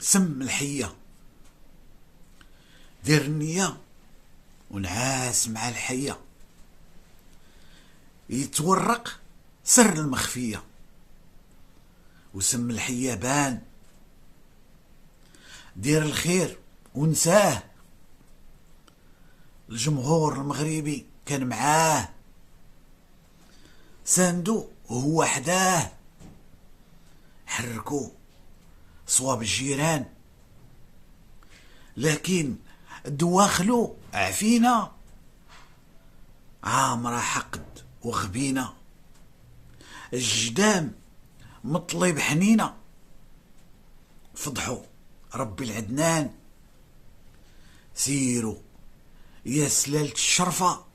سم الحية، دير النية ونعاس مع الحية، يتورق سر المخفية، وسم الحية بان، دير الخير ونساه، الجمهور المغربي كان معاه، ساندو وهو حداه، حركو صواب الجيران، لكن دواخلو عفينا، عامرة حقد وغبينة، الجدام مطلب حنينة، فضحوا ربي العدنان، سيروا يا سلالة الشرفة،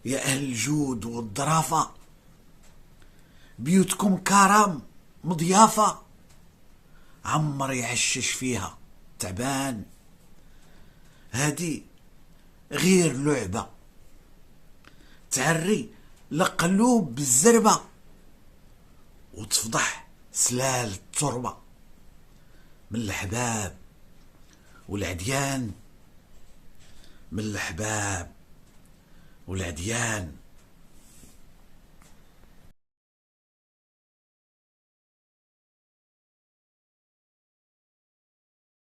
يا أهل الجود والضرافة، بيوتكم كرم مضيافة، عمر يعشش فيها تعبان، هادي غير لعبة تعري لقلوب بالزربة، وتفضح سلال التربة، من الحباب والعديان، من الحباب والعديان.